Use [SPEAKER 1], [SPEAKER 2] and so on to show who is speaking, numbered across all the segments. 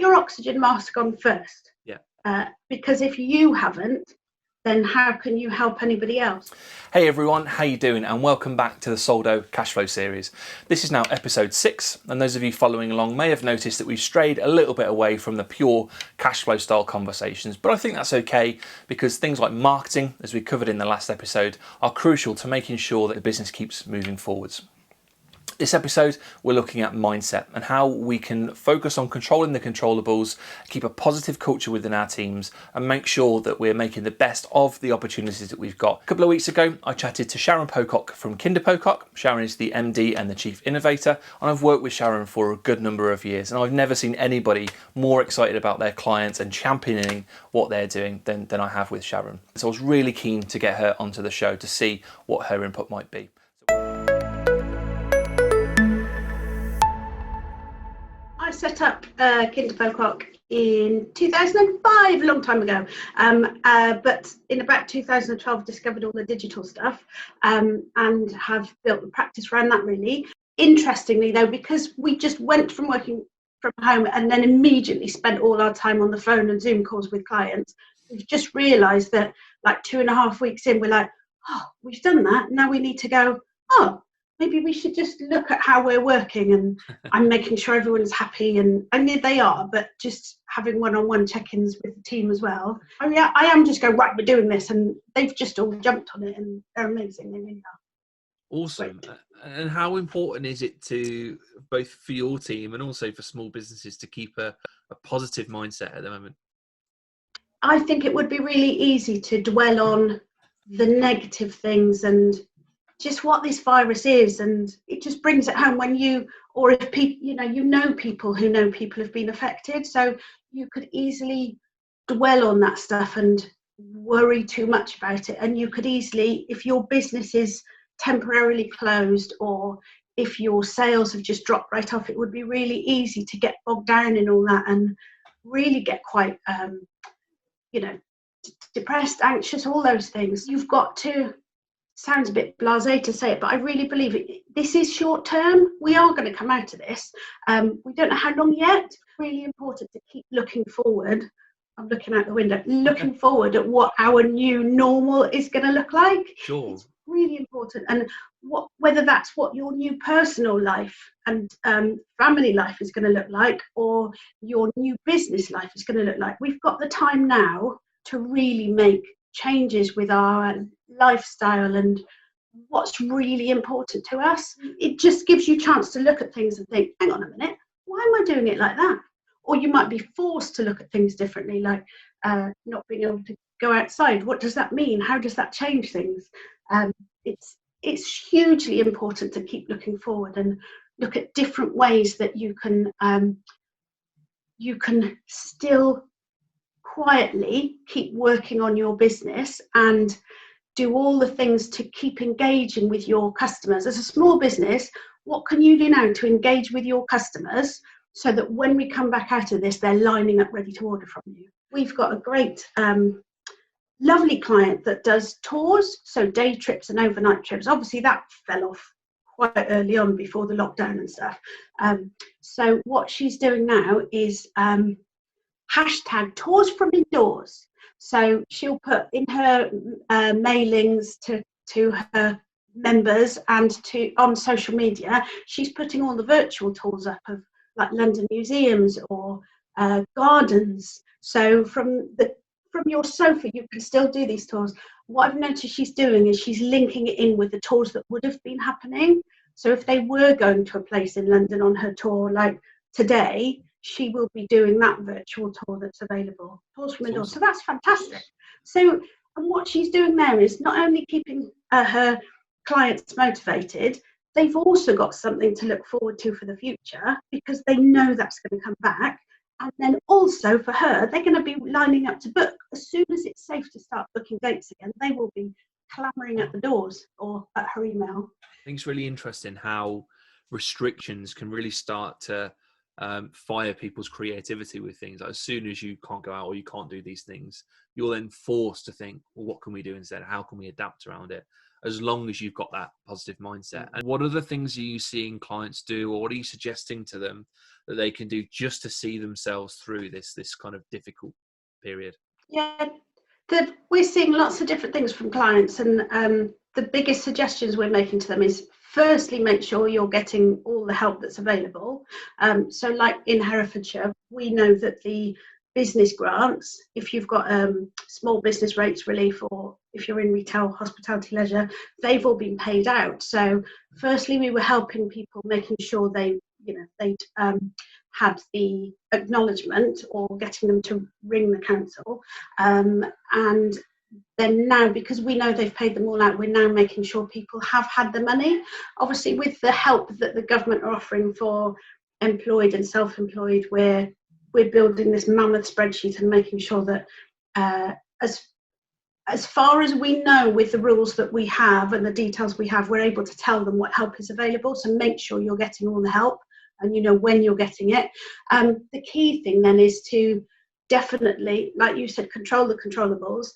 [SPEAKER 1] your oxygen mask on first.
[SPEAKER 2] Yeah.
[SPEAKER 1] Because if you haven't, then how can you help anybody else?
[SPEAKER 2] Hey everyone, how you doing? And welcome back to the Soldo Cashflow series. This is now episode 6, and those of you following along may have noticed that we've strayed a little bit away from the pure cashflow style conversations, but I think that's okay because things like marketing, as we covered in the last episode, are crucial to making sure that the business keeps moving forwards. This episode, we're looking at mindset and how we can focus on controlling the controllables, keep a positive culture within our teams, and make sure that we're making the best of the opportunities that we've got. A couple of weeks ago, I chatted to Sharon Pocock from Kinder Pocock. Sharon is the MD and the Chief Innovator, and I've worked with Sharon for a good number of years, and I've never seen anybody more excited about their clients and championing what they're doing than I have with Sharon. So I was really keen to get her onto the show to see what her input might be.
[SPEAKER 1] I set up Kinder Pocock in 2005, a long time ago, but in about 2012 discovered all the digital stuff and have built the practice around that really. Interestingly though, because we just went from working from home and then immediately spent all our time on the phone and Zoom calls with clients, we've just realised that like 2.5 weeks in, we're like, oh, we've done that, now we need to go, oh, maybe we should just look at how we're working, and I'm making sure everyone's happy, and I mean they are, but just having one-on-one check-ins with the team as well. I mean, I am just going, right, we're doing this, and they've just all jumped on it, and they're amazing. They really are.
[SPEAKER 2] Awesome.
[SPEAKER 1] Great.
[SPEAKER 2] And how important is it to both for your team and also for small businesses to keep a positive mindset at the moment?
[SPEAKER 1] I think it would be really easy to dwell on the negative things and just what this virus is, and it just brings it home when you, or if people, you know people who know people have been affected, so you could easily dwell on that stuff and worry too much about it. And you could easily, if your business is temporarily closed or if your sales have just dropped right off, it would be really easy to get bogged down in all that and really get quite depressed, anxious, all those things. You've got to, sounds a bit blasé to say it, but I really believe this is short term. We are going to come out of this. We don't know how long yet. It's really important to keep looking forward. I'm looking out the window, looking forward at what our new normal is going to look like.
[SPEAKER 2] Sure.
[SPEAKER 1] It's really important. And whether that's what your new personal life and family life is going to look like, or your new business life is going to look like. We've got the time now to really make changes with our lifestyle and what's really important to us. It just gives you a chance to look at things and think, hang on a minute, why am I doing it like that? Or you might be forced to look at things differently, like not being able to go outside. What does that mean? How does that change things? It's hugely important to keep looking forward and look at different ways that you can still quietly keep working on your business and do all the things to keep engaging with your customers. As a small business, what can you do now to engage with your customers so that when we come back out of this, they're lining up ready to order from you? We've got a great, lovely client that does tours, so day trips and overnight trips. Obviously, that fell off quite early on before the lockdown and stuff. So what she's doing now is hashtag tours from indoors. So she'll put in her mailings to her members and on social media, she's putting all the virtual tours up of like London museums or gardens. So from your sofa, you can still do these tours. What I've noticed she's doing is she's linking it in with the tours that would have been happening. So if they were going to a place in London on her tour, like today, she will be doing that virtual tour that's available. Tours from indoors. So that's fantastic. So, and what she's doing there is not only keeping her clients motivated, they've also got something to look forward to for the future because they know that's going to come back. And then also for her, they're going to be lining up to book. As soon as it's safe to start booking dates again, they will be clamoring at the doors or at her email.
[SPEAKER 2] I think it's really interesting how restrictions can really start to fire people's creativity with things. Like as soon as you can't go out or you can't do these things, you're then forced to think, well, what can we do instead? How can we adapt around it? As long as you've got that positive mindset. And what other things are you seeing clients do, or what are you suggesting to them that they can do just to see themselves through this kind of difficult period?
[SPEAKER 1] Yeah, we're seeing lots of different things from clients, and the biggest suggestions we're making to them is, firstly, make sure you're getting all the help that's available. So like in Herefordshire, we know that the business grants, if you've got small business rates relief, or if you're in retail, hospitality, leisure, they've all been paid out. So firstly, we were helping people, making sure they'd had the acknowledgement, or getting them to ring the council, and then now, because we know they've paid them all out, we're now making sure people have had the money. Obviously, with the help that the government are offering for employed and self-employed, we're building this mammoth spreadsheet and making sure that as far as we know, with the rules that we have and the details we have, we're able to tell them what help is available. So make sure you're getting all the help, and you know when you're getting it. The key thing then is to definitely, like you said, control the controllables.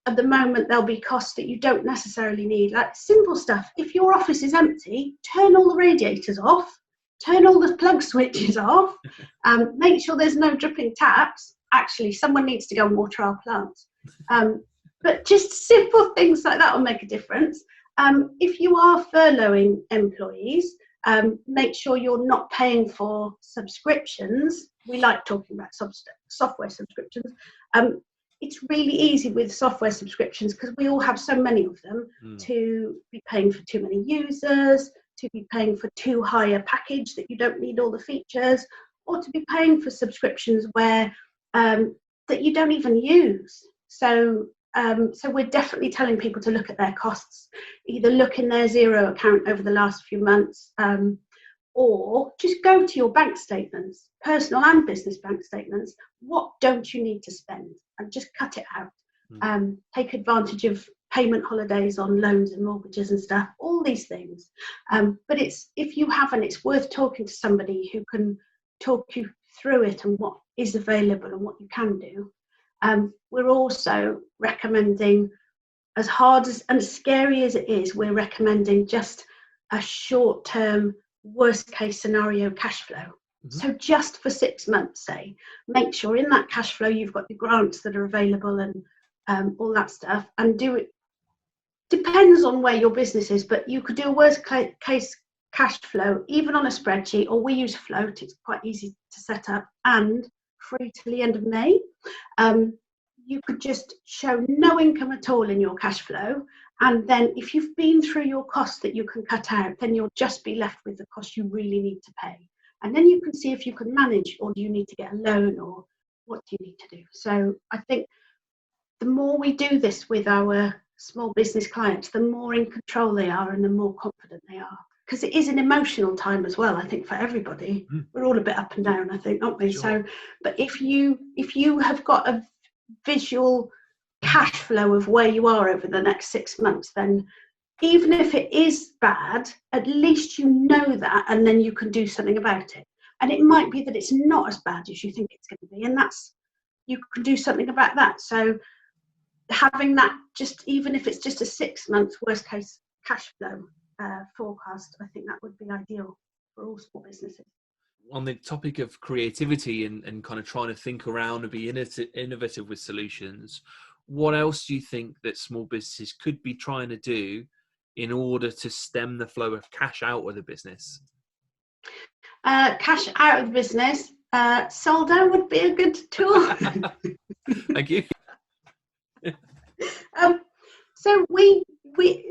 [SPEAKER 1] At the moment, there'll be costs that you don't necessarily need, like simple stuff. If your office is empty, turn all the radiators off, turn all the plug switches off, make sure there's no dripping taps. Actually, someone needs to go and water our plants. But just simple things like that will make a difference. If you are furloughing employees, make sure you're not paying for subscriptions. We like talking about software subscriptions. It's really easy with software subscriptions, because we all have so many of them, to be paying for too many users, to be paying for too high a package that you don't need all the features, or to be paying for subscriptions where that you don't even use. So we're definitely telling people to look at their costs, either look in their Xero account over the last few months, or just go to your bank statements, personal and business bank statements. What don't you need to spend? And just cut it out. Take advantage of payment holidays on loans and mortgages and stuff, all these things. But if you haven't, it's worth talking to somebody who can talk you through it and what is available and what you can do. We're also recommending, as hard as and scary as it is, we're recommending just a short-term, worst-case scenario cash flow. So just for 6 months, say, make sure in that cash flow you've got the grants that are available and all that stuff, and do it. Depends on where your business is, but you could do a worst-case cash flow even on a spreadsheet, or we use Float. It's quite easy to set up and free till the end of May. You could just show no income at all in your cash flow, and then if you've been through your costs that you can cut out, then you'll just be left with the cost you really need to pay. And then you can see if you can manage, or do you need to get a loan, or what do you need to do. So I think the more we do this with our small business clients, the more in control they are and the more confident they are. Because it is an emotional time as well, I think, for everybody. We're all a bit up and down, I think, aren't we? Sure. So, but if you have got a visual cash flow of where you are over the next 6 months, then even if it is bad, at least you know that, and then you can do something about it. And it might be that it's not as bad as you think it's going to be, and you can do something about that. So having that, just even if it's just a 6 month worst case cash flow forecast, I think that would be ideal for all small businesses.
[SPEAKER 2] On the topic of creativity and kind of trying to think around and be innovative with solutions, what else do you think that small businesses could be trying to do in order to stem the flow of cash out of the business?
[SPEAKER 1] Cash out of the business, Soldo would be a good tool.
[SPEAKER 2] Thank you.
[SPEAKER 1] So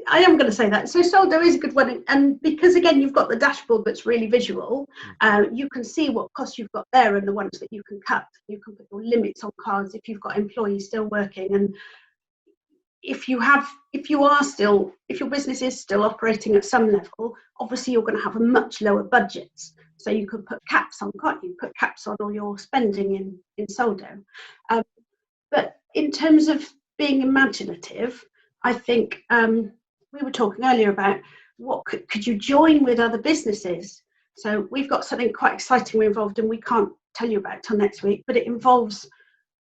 [SPEAKER 1] I am going to say that. So Soldo is a good one, and because again you've got the dashboard that's really visual, you can see what costs you've got there and the ones that you can cut. You can put your limits on cards if you've got employees still working, and if your business is still operating at some level, obviously you're going to have a much lower budget. So you could put caps on, can't you? Put caps on all your spending in Soldo. But in terms of being imaginative, I think we were talking earlier about what could you join with other businesses. So we've got something quite exciting we're involved in. We can't tell you about it till next week, but it involves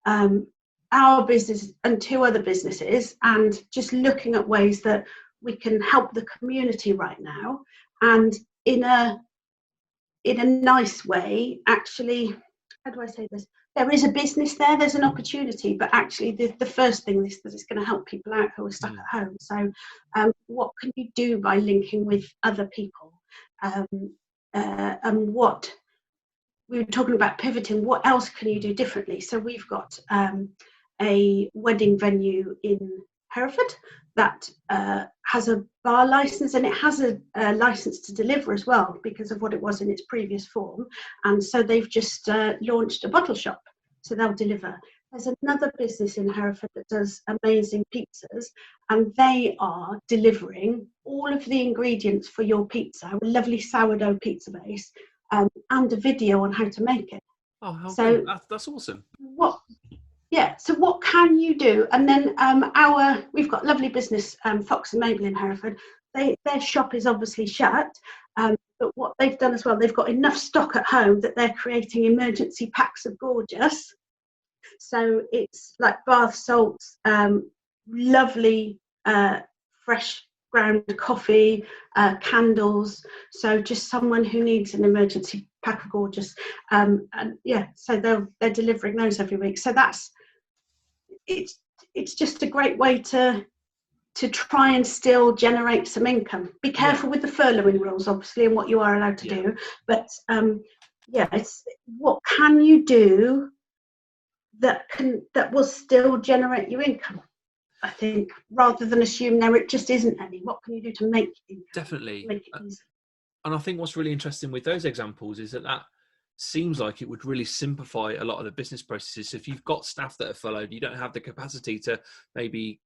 [SPEAKER 1] our business and 2 other businesses, and just looking at ways that we can help the community right now, and in a in a nice way, actually, how do I say this? There is a business there, there's an opportunity, but actually the first thing is that it's going to help people out who are stuck at home. So what can you do by linking with other people? And what we were talking about pivoting, what else can you do differently? So we've got a wedding venue in Hereford that has a bar license, and it has a license to deliver as well because of what it was in its previous form. And so they've just launched a bottle shop, so they'll deliver. There's another business in Hereford that does amazing pizzas, and they are delivering all of the ingredients for your pizza, a lovely sourdough pizza base, and a video on how to make it.
[SPEAKER 2] Oh, how
[SPEAKER 1] so
[SPEAKER 2] good. That's awesome.
[SPEAKER 1] So what can you do? And then we've got lovely business, Fox and Mabel in Hereford. Their shop is obviously shut, but what they've done as well, they've got enough stock at home that they're creating emergency packs of Gorgeous. So it's like bath salts, lovely fresh ground coffee, candles. So just someone who needs an emergency pack of Gorgeous, and so they're delivering those every week. So it's just a great way to try and still generate some income. Be careful with the furloughing rules, obviously, and what you are allowed to do. But it's what can you do that will still generate you income, I think, rather than assume there just isn't any. What can you do to make income?
[SPEAKER 2] Definitely.
[SPEAKER 1] Make it easy.
[SPEAKER 2] And I think what's really interesting with those examples is that seems like it would really simplify a lot of the business processes. So if you've got staff that are furloughed, you don't have the capacity to maybe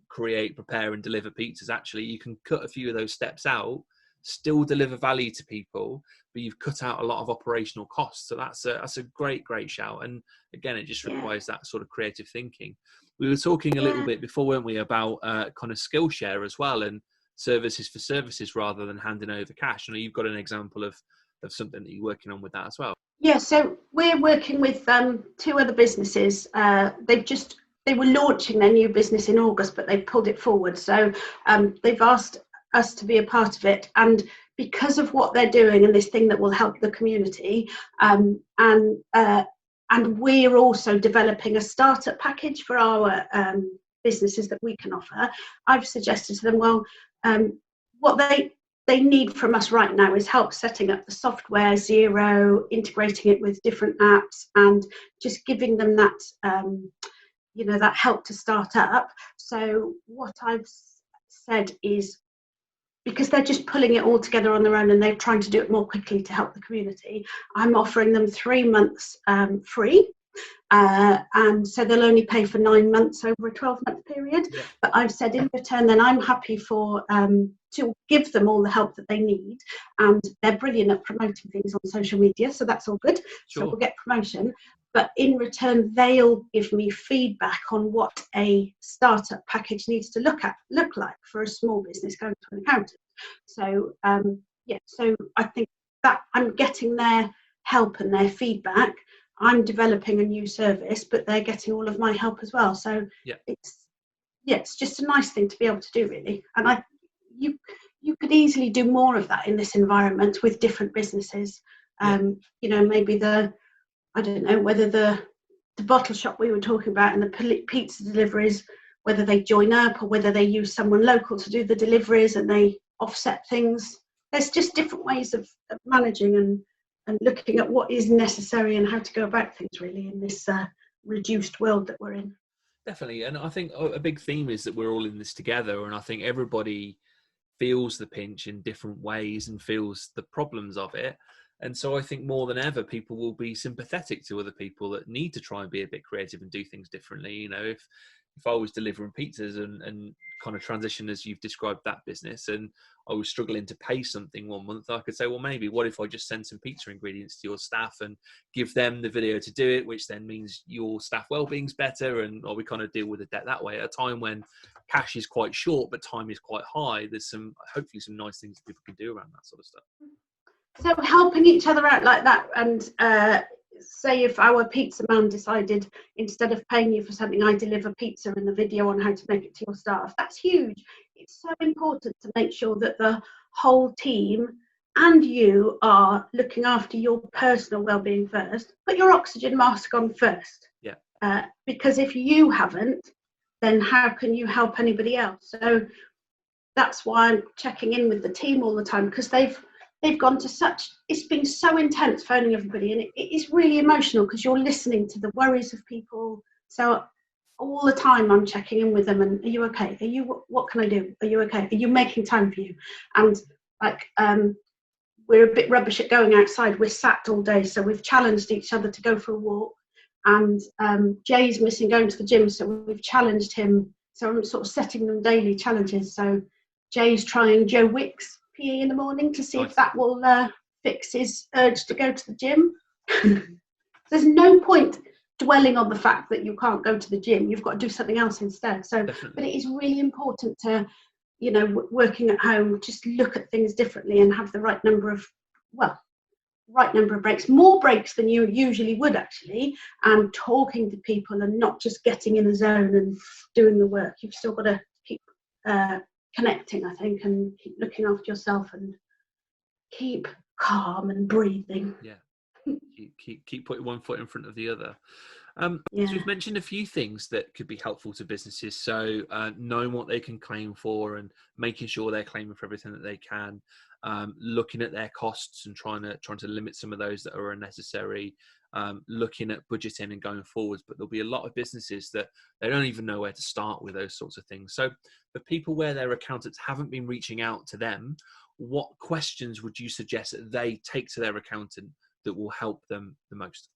[SPEAKER 2] create, prepare and deliver pizzas. Actually, you can cut a few of those steps out, still deliver value to people, but you've cut out a lot of operational costs. So that's a great shout. And again, it just requires that sort of creative thinking. We were talking a little bit before, weren't we, about kind of Skillshare as well, and services for services rather than handing over cash. I know you've got an example of something that you're working on with that as well.
[SPEAKER 1] Yeah, so we're working with two other businesses. They were launching their new business in August, but they've pulled it forward. So they've asked us to be a part of it. And because of what they're doing and this thing that will help the community, and we're also developing a startup package for our businesses that we can offer, I've suggested to them, well, what they need from us right now is help setting up the software, Zero, integrating it with different apps, and just giving them that that help to start up. So what I've said is, because they're just pulling it all together on their own and they're trying to do it more quickly to help the community, I'm offering them 3 months free. And so they'll only pay for 9 months over a 12-month period. Yeah. But I've said in return, then I'm happy to give them all the help that they need. And they're brilliant at promoting things on social media, so that's all good. Sure. So we'll get promotion. But in return, they'll give me feedback on what a startup package needs to look like for a small business going to an accountant. So so I think that I'm getting their help and their feedback. I'm developing a new service, but they're getting all of my help as well. So it's just a nice thing to be able to do, really. And you could easily do more of that in this environment with different businesses. Maybe I don't know whether the bottle shop we were talking about and the pizza deliveries, whether they join up or whether they use someone local to do the deliveries and they offset things. There's just different ways of managing and looking at what is necessary and how to go about things, really, in this reduced world that we're in.
[SPEAKER 2] Definitely. And I think a big theme is that we're all in this together, and I think everybody feels the pinch in different ways and feels the problems of it. And so I think more than ever, people will be sympathetic to other people that need to try and be a bit creative and do things differently. You know, if I was delivering pizzas and kind of transition as you've described that business, and I was struggling to pay something one month, I could say, well, maybe what if I just send some pizza ingredients to your staff and give them the video to do it, which then means your staff well-being's better, or we kind of deal with the debt that way at a time when cash is quite short but time is quite high. There's hopefully some nice things that people can do around that sort of stuff.
[SPEAKER 1] So helping each other out like that, and say if our pizza man decided, instead of paying you for something, I deliver pizza and the video on how to make it to your staff, that's huge. It's so important to make sure that the whole team and you are looking after your personal well-being first, put your oxygen mask on first.
[SPEAKER 2] Yeah.
[SPEAKER 1] Because if you haven't, then how can you help anybody else? So that's why I'm checking in with the team all the time, because they've gone to it's been so intense phoning everybody, and it is really emotional because you're listening to the worries of people. So all the time I'm checking in with them, and are you okay? What can I do? Are you okay? Are you making time for you? And like, we're a bit rubbish at going outside. We're sat all day, so we've challenged each other to go for a walk. And Jay's missing going to the gym, so we've challenged him. So I'm sort of setting them daily challenges. So Jay's trying Joe Wick's PE in the morning to see if that will fix his urge to go to the gym. There's no point dwelling on the fact that you can't go to the gym. You've got to do something else instead. So, but it is really important to, working at home, just look at things differently and have the right number of breaks, more breaks than you usually would actually, and talking to people and not just getting in a zone and doing the work. You've still got to keep connecting, I think, and keep looking after yourself and keep calm and breathing.
[SPEAKER 2] Yeah. Keep putting one foot in front of the other. So we've mentioned a few things that could be helpful to businesses. So knowing what they can claim for and making sure they're claiming for everything that they can, looking at their costs and trying to limit some of those that are unnecessary, looking at budgeting and going forwards. But there'll be a lot of businesses that they don't even know where to start with those sorts of things. So for people where their accountants haven't been reaching out to them, what questions would you suggest that they take to their accountant that will help them the most?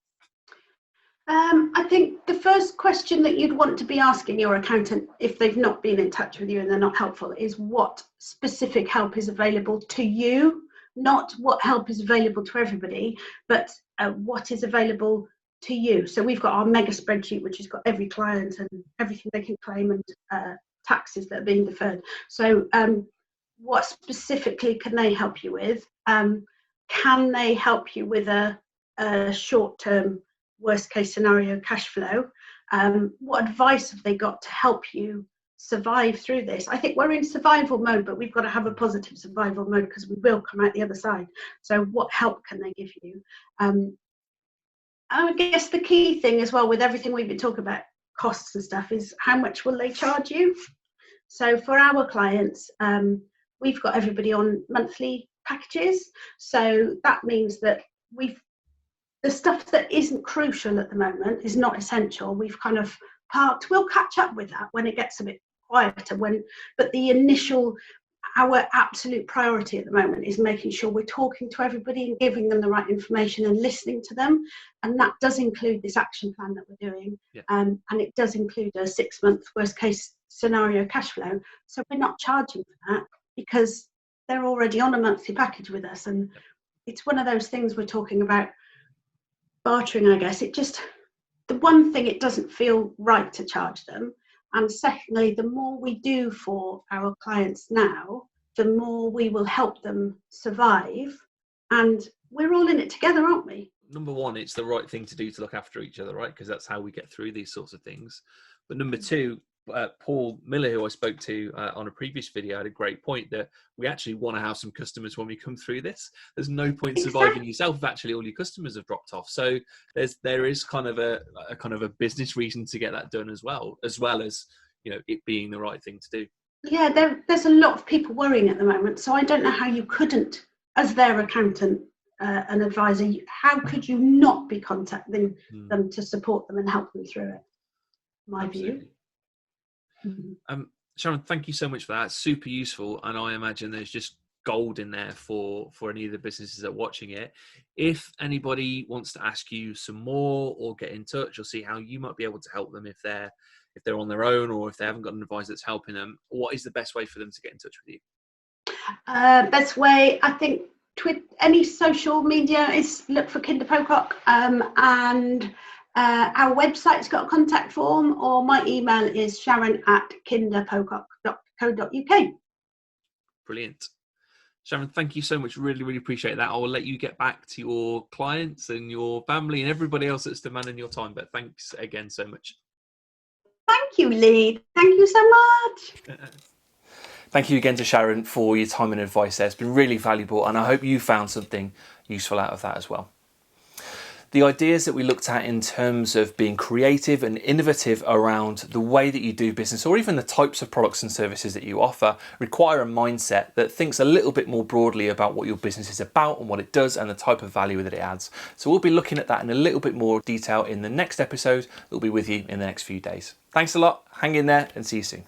[SPEAKER 1] I think the first question that you'd want to be asking your accountant, if they've not been in touch with you and they're not helpful, is what specific help is available to you, not what help is available to everybody, but what is available to you. So we've got our mega spreadsheet, which has got every client and everything they can claim and taxes that are being deferred. So what specifically can they help you with? Can they help you with a short-term worst case scenario cash flow? What advice have they got to help you survive through this? I think we're in survival mode, but we've got to have a positive survival mode because we will come out the other side. So what help can they give you? I guess the key thing as well with everything we've been talking about, costs and stuff, is how much will they charge you? So for our clients, we've got everybody on monthly packages. So that means that the stuff that isn't crucial at the moment is not essential. We've kind of parked. We'll catch up with that when it gets a bit quieter. But our absolute priority at the moment is making sure we're talking to everybody and giving them the right information and listening to them. And that does include this action plan that we're doing. Yeah. And it does include a 6-month worst case scenario cash flow. So we're not charging for that because they're already on a monthly package with us. And it's one of those things we're talking about bartering, I guess. The one thing, it doesn't feel right to charge them. And secondly, the more we do for our clients now, the more we will help them survive. And we're all in it together, aren't we?
[SPEAKER 2] Number one, it's the right thing to do to look after each other, right? Because that's how we get through these sorts of things. But number two, Paul Miller, who I spoke to on a previous video, had a great point that we actually want to have some customers when we come through this. There's no point surviving yourself if actually all your customers have dropped off. So there is kind of a business reason to get that done as well as it being the right thing to do.
[SPEAKER 1] Yeah, there's a lot of people worrying at the moment. So I don't know how you couldn't, as their accountant, an advisor, how could you not be contacting them to support them and help them through it? My view.
[SPEAKER 2] Sharon, thank you so much for that. It's super useful, and I imagine there's just gold in there for any of the businesses that are watching it. If anybody wants to ask you some more or get in touch or see how you might be able to help them if they're on their own or if they haven't got an advisor that's helping them, what is the best way for them to get in touch with you?
[SPEAKER 1] Best way, I think, any social media is look for Kinder Pocock, and our website's got a contact form, or my email is sharon@kinderpocock.co.uk.
[SPEAKER 2] Brilliant. Sharon, thank you so much. Really, really appreciate that. I will let you get back to your clients and your family and everybody else that's demanding your time, but thanks again so much.
[SPEAKER 1] Thank you, Lee. Thank you so much.
[SPEAKER 2] Thank you again to Sharon for your time and advice there. It's been really valuable, and I hope you found something useful out of that as well. The ideas that we looked at in terms of being creative and innovative around the way that you do business, or even the types of products and services that you offer, require a mindset that thinks a little bit more broadly about what your business is about and what it does and the type of value that it adds. So we'll be looking at that in a little bit more detail in the next episode that will be with you in the next few days. Thanks a lot, hang in there, and see you soon.